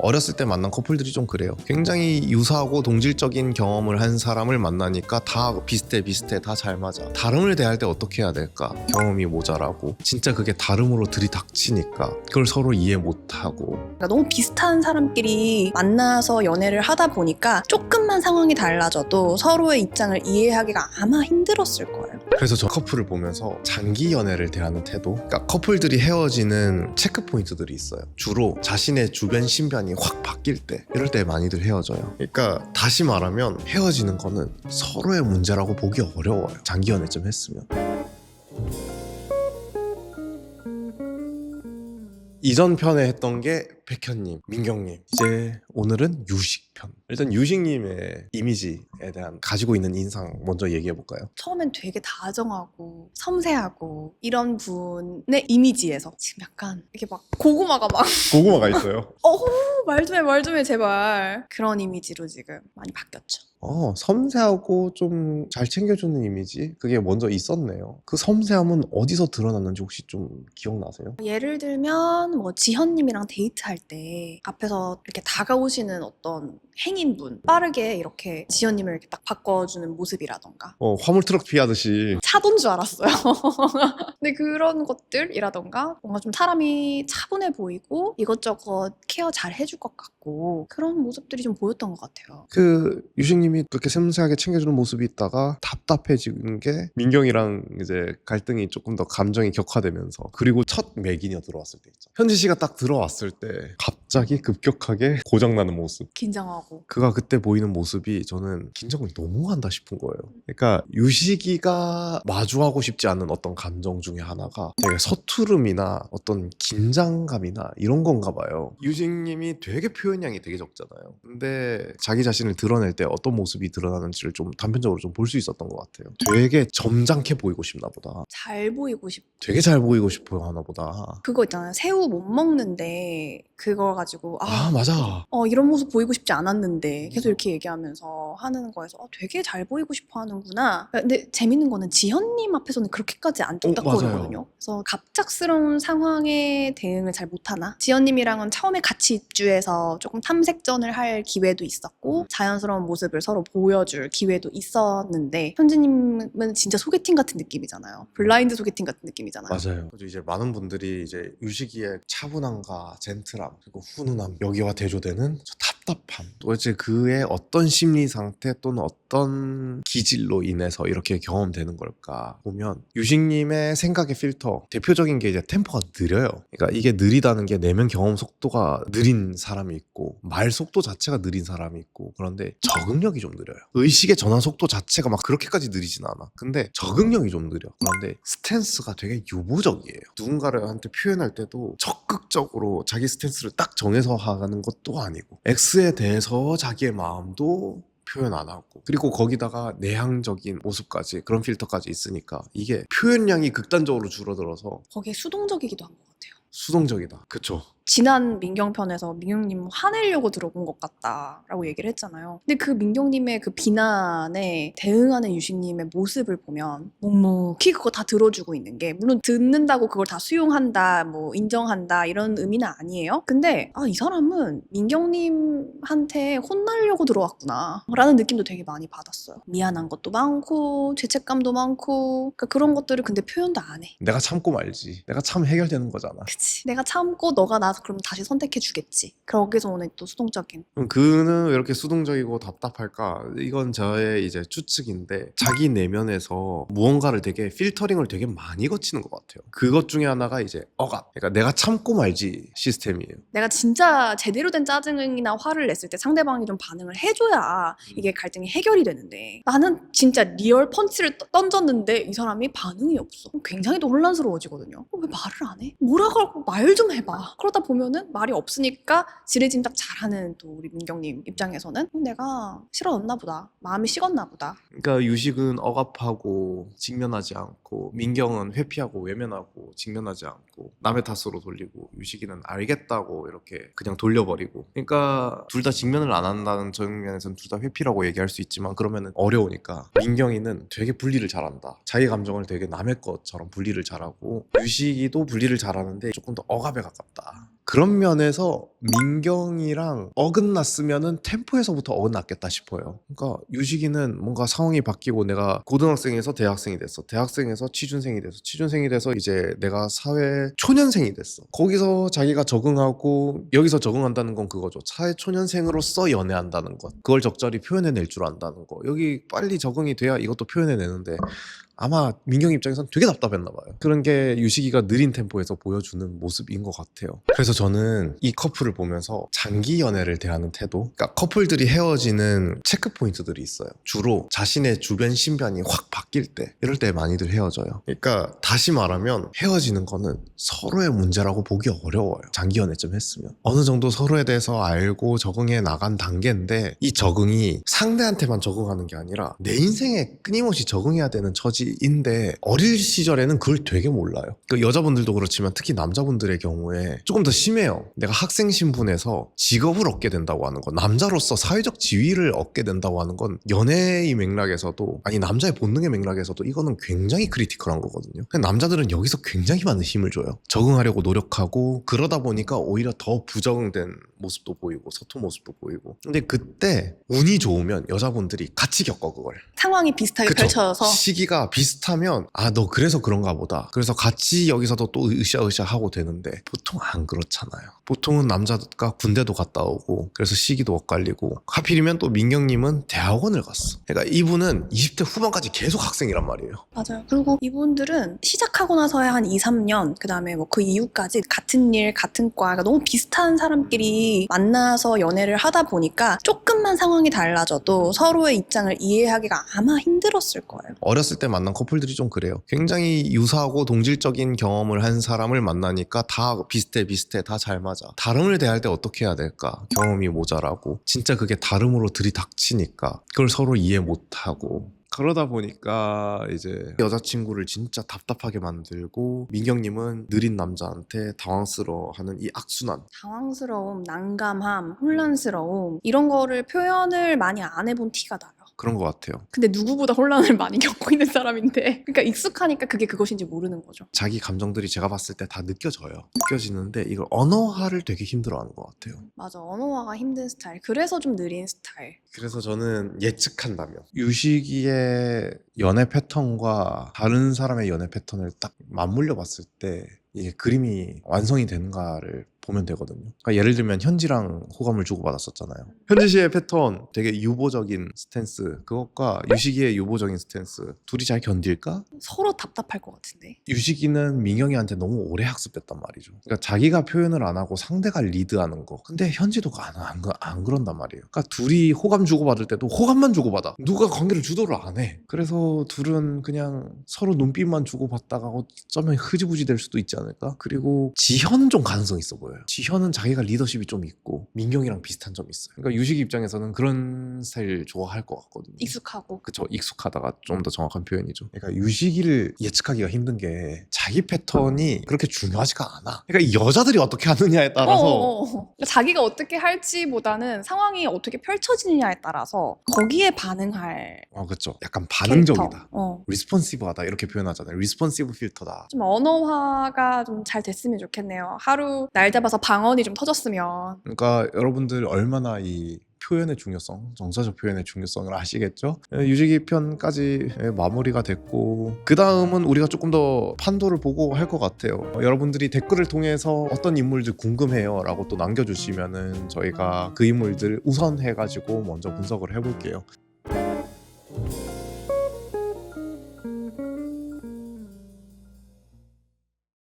어렸을 때 만난 커플들이 좀 그래요. 굉장히 유사하고 동질적인 경험을 한 사람을 만나니까 다 비슷해 다 잘 맞아. 다름을 대할 때 어떻게 해야 될까? 경험이 모자라고 진짜 그게 다름으로 들이닥치니까 그걸 서로 이해 못하고. 그러니까 너무 비슷한 사람끼리 만나서 연애를 하다 보니까 조금만 상황이 달라져도 서로의 입장을 이해하기가 아마 힘들었을 거예요. 그래서 저 커플을 보면서 장기 연애를 대하는 태도, 그러니까 커플들이 헤어지는 체크 포인트들이 있어요. 주로 자신의 주변 신변이 확 바뀔 때, 이럴 때 많이들 헤어져요. 그러니까 다시 말하면 헤어지는 거는 서로의 문제라고 보기 어려워요. 장기 연애 좀 했으면. 이전 편에 했던 게 백현님, 민경님. 이제 오늘은 유식편. 일단 유식님의 이미지에 대한 가지고 있는 인상 먼저 얘기해볼까요? 처음엔 되게 다정하고 섬세하고 이런 분의 이미지에서 지금 약간 이렇게 막 고구마가 막 고구마가 있어요. 말 좀 해 제발. 그런 이미지로 지금 많이 바뀌었죠. 섬세하고 좀 잘 챙겨주는 이미지? 그게 먼저 있었네요. 그 섬세함은 어디서 드러났는지 혹시 좀 기억나세요? 예를 들면 뭐 지현님이랑 데이트할 때 앞에서 이렇게 다가오시는 어떤 행인분 빠르게 이렇게 지현님을 이렇게 딱 바꿔주는 모습이라던가 화물 트럭 피하듯이. 차돈 줄 알았어요. 근데 그런 것들이라던가 뭔가 좀 사람이 차분해 보이고 이것저것 케어 잘 해줄 것 같고 그런 모습들이 좀 보였던 것 같아요. 그 유식님이 그렇게 섬세하게 챙겨주는 모습이 있다가 답답해지는 게 민경이랑 이제 갈등이 조금 더 감정이 격화되면서, 그리고 첫 맥이녀 들어왔을 때 있죠. 현지 씨가 딱 들어왔을 때 갑자기 급격하게 고장나는 모습. 긴장하고 그가 그때 보이는 모습이 저는 긴장을 너무 한다 싶은 거예요. 그러니까 유식이가 마주하고 싶지 않은 어떤 감정 중에 하나가 되게 서투름이나 어떤 긴장감이나 이런 건가 봐요. 유식님이 되게 표현량이 되게 적잖아요. 근데 자기 자신을 드러낼 때 어떤 모습이 드러나는지를 좀 단편적으로 좀 볼 수 있었던 것 같아요. 되게 점잖게 보이고 싶나 보다. 잘 보이고 싶 되게 잘 보이고 싶어 하나 보다. 그거 있잖아요. 새우 못 먹는데 그거 가지고 맞아. 이런 모습 보이고 싶지 않았는데 계속 이렇게 얘기하면서 하는 거에서 되게 잘 보이고 싶어 하는구나. 근데 재밌는 거는 지현님 앞에서는 그렇게까지 안 뚝딱거리거든요. 맞아요. 그래서 갑작스러운 상황에 대응을 잘 못하나? 지현님이랑은 처음에 같이 입주해서 조금 탐색전을 할 기회도 있었고 자연스러운 모습을 서로 보여줄 기회도 있었는데 현지님은 진짜 소개팅 같은 느낌이잖아요. 블라인드 소개팅 같은 느낌이잖아요. 맞아요. 그래서 이제 많은 분들이 이제 유식이의 차분함과 젠틀함 그리고 훈훈함, 여기와 대조되는 저 답답함, 도대체 그의 어떤 심리 상태 또는 어떤 기질로 인해서 이렇게 경험되는 걸까 보면, 유식님의 생각의 필터 대표적인 게 이제 템포가 느려요. 그러니까 이게 느리다는 게 내면 경험 속도가 느린 사람이 있고 말 속도 자체가 느린 사람이 있고, 그런데 적응력이 좀 느려요. 의식의 전환 속도 자체가 막 그렇게까지 느리진 않아. 근데 적응력이 좀 느려. 그런데 스탠스가 되게 유보적이에요. 누군가를 한테 표현할 때도 적극적으로 자기 스탠스를 딱 정해서 하는 것도 아니고 X에 대해서 자기의 마음도 표현 안 하고, 그리고 거기다가 내향적인 모습까지, 그런 필터까지 있으니까 이게 표현량이 극단적으로 줄어들어서 거기에 수동적이기도 한 것 같아요. 수동적이다. 그쵸? 지난 민경편에서 민경님 화내려고 들어본 것 같다라고 얘기를 했잖아요. 근데 그 민경님의 그 비난에 대응하는 유식님의 모습을 보면 묵묵히 그거 다 들어주고 있는 게, 물론 듣는다고 그걸 다 수용한다, 뭐 인정한다 이런 의미는 아니에요. 근데 이 사람은 민경님한테 혼나려고 들어왔구나 라는 느낌도 되게 많이 받았어요. 미안한 것도 많고 죄책감도 많고, 그러니까 그런 것들을 근데 표현도 안 해. 내가 참고 말지. 내가 참 해결되는 거잖아. 그치. 내가 참고 너가 나 그럼 다시 선택해 주겠지. 거기서 오는 또 수동적인. 그럼 그는 왜 이렇게 수동적이고 답답할까? 이건 저의 이제 추측인데, 자기 내면에서 무언가를 되게 필터링을 되게 많이 거치는 것 같아요. 그것 중에 하나가 이제 억압. 그러니까 내가 참고 말지 시스템이에요. 내가 진짜 제대로 된 짜증이나 화를 냈을 때 상대방이 좀 반응을 해줘야 이게 갈등이 해결이 되는데, 나는 진짜 리얼 펀치를 던졌는데 이 사람이 반응이 없어. 굉장히 또 혼란스러워지거든요. 왜 말을 안 해? 뭐라고 하고 말 좀 해봐. 그러다 보면은 말이 없으니까 지레짐작 잘하는 또 우리 민경님 입장에서는 내가 싫어졌나 보다. 마음이 식었나 보다. 그러니까 유식은 억압하고 직면하지 않고, 민경은 회피하고 외면하고 직면하지 않고 남의 탓으로 돌리고, 유식이는 알겠다고 이렇게 그냥 돌려버리고. 그러니까 둘 다 직면을 안 한다는 측면에서는 둘 다 회피라고 얘기할 수 있지만, 그러면은 어려우니까 민경이는 되게 분리를 잘한다. 자기 감정을 되게 남의 것처럼 분리를 잘하고, 유식이도 분리를 잘하는데 조금 더 억압에 가깝다. 그런 면에서 민경이랑 어긋났으면은 템포에서부터 어긋났겠다 싶어요. 그러니까 유식이는 뭔가 상황이 바뀌고 내가 고등학생에서 대학생이 됐어. 대학생에서 취준생이 됐어. 취준생이 돼서 이제 내가 사회 초년생이 됐어. 거기서 자기가 적응하고 여기서 적응한다는 건 그거죠. 사회 초년생으로서 연애한다는 것. 그걸 적절히 표현해낼 줄 안다는 거. 여기 빨리 적응이 돼야 이것도 표현해내는데 아마 민경 입장에선 되게 답답했나 봐요. 그런 게 유식이가 느린 템포에서 보여주는 모습인 것 같아요. 그래서 저는 이 커플을 보면서 장기 연애를 대하는 태도, 그러니까 커플들이 헤어지는 체크 포인트들이 있어요. 주로 자신의 주변 신변이 확 바뀔 때, 이럴 때 많이들 헤어져요. 그러니까 다시 말하면 헤어지는 거는 서로의 문제라고 보기 어려워요. 장기 연애쯤 했으면 어느 정도 서로에 대해서 알고 적응해 나간 단계인데, 이 적응이 상대한테만 적응하는 게 아니라 내 인생에 끊임없이 적응해야 되는 처지인데 어릴 시절에는 그걸 되게 몰라요. 그 여자분들도 그렇지만 특히 남자분들의 경우에 조금 더 심해요. 내가 학생 신분에서 직업을 얻게 된다고 하는 건, 남자로서 사회적 지위를 얻게 된다고 하는 건 연애의 맥락에서도, 아니 남자의 본능의 맥락에서도 이거는 굉장히 크리티컬한 거거든요. 남자들은 여기서 굉장히 많은 힘을 줘요. 적응하려고 노력하고, 그러다 보니까 오히려 더 부적응된 모습도 보이고 서툰 모습도 보이고. 근데 그때 운이 좋으면 여자분들이 같이 겪어 그걸. 상황이 비슷하게 그쵸? 펼쳐져서 시기가 비슷하면 아 너 그래서 그런가 보다. 그래서 같이 여기서도 또 으쌰으쌰 하고 되는데 보통 안 그렇잖아요. 보통은 남자가 군대도 갔다 오고 그래서 시기도 엇갈리고, 하필이면 또 민경님은 대학원을 갔어. 그러니까 이분은 20대 후반까지 계속 학생이란 말이에요. 맞아요. 그리고 이분들은 시작하고 나서야 한 2, 3년, 그 다음에 뭐 그 이후까지 같은 일, 같은 과, 그러니까 너무 비슷한 사람끼리 만나서 연애를 하다 보니까 조금만 상황이 달라져도 서로의 입장을 이해하기가 아마 힘들었을 거예요. 어렸을 때 만난 커플들이 좀 그래요. 굉장히 유사하고 동질적인 경험을 한 사람을 만나니까 다 비슷해 다 잘 맞아. 다름을 대할 때 어떻게 해야 될까? 경험이 모자라고 진짜 그게 다름으로 들이닥치니까 그걸 서로 이해 못하고, 그러다 보니까 이제 여자친구를 진짜 답답하게 만들고, 민경님은 느린 남자한테 당황스러워하는 이 악순환. 당황스러움, 난감함, 혼란스러움 이런 거를 표현을 많이 안 해본 티가 나요. 그런 것 같아요. 근데 누구보다 혼란을 많이 겪고 있는 사람인데, 그러니까 익숙하니까 그게 그것인지 모르는 거죠. 자기 감정들이 제가 봤을 때 다 느껴져요. 느껴지는데 이걸 언어화를 되게 힘들어하는 것 같아요. 맞아, 언어화가 힘든 스타일. 그래서 좀 느린 스타일. 그래서 저는 예측한다면 유식이의 연애 패턴과 다른 사람의 연애 패턴을 딱 맞물려 봤을 때 이게 그림이 완성이 되는가를 보면 되거든요. 그러니까 예를 들면 현지랑 호감을 주고받았었잖아요. 현지 씨의 패턴 되게 유보적인 스탠스, 그것과 유식이의 유보적인 스탠스, 둘이 잘 견딜까? 서로 답답할 것 같은데. 유식이는 민경이한테 너무 오래 학습했단 말이죠. 그러니까 자기가 표현을 안 하고 상대가 리드하는 거. 근데 현지도 안 그런단 말이에요. 그러니까 둘이 호감 주고받을 때도 호감만 주고받아. 누가 관계를 주도를 안 해. 그래서 둘은 그냥 서로 눈빛만 주고받다가 어쩌면 흐지부지 될 수도 있지 않을까? 그리고 지현은 좀 가능성이 있어 보여요. 지현은 자기가 리더십이 좀 있고 민경이랑 비슷한 점이 있어요. 그러니까 유식이 입장에서는 그런 스타일 좋아할 것 같거든요. 익숙하고. 그쵸, 익숙하다가 좀 더 정확한 표현이죠. 그러니까 유식이를 예측하기가 힘든 게 자기 패턴이 그렇게 중요하지가 않아. 그러니까 여자들이 어떻게 하느냐에 따라서 그러니까 자기가 어떻게 할지보다는 상황이 어떻게 펼쳐지느냐에 따라서 거기에 반응할 그쵸, 약간 반응적이다. 캐릭터. 리스폰시브하다 이렇게 표현하잖아요. 리스폰시브 필터다. 좀 언어화가 좀 잘 됐으면 좋겠네요. 하루 날 잡아서 방언이 좀 터졌으면. 그러니까 여러분들 얼마나 이 표현의 중요성, 정서적 표현의 중요성을 아시겠죠? 유지기 편까지 마무리가 됐고, 그 다음은 우리가 조금 더 판도를 보고 할 것 같아요. 여러분들이 댓글을 통해서 어떤 인물들 궁금해요 라고 또 남겨주시면은 저희가 그 인물들 우선 해가지고 먼저 분석을 해볼게요.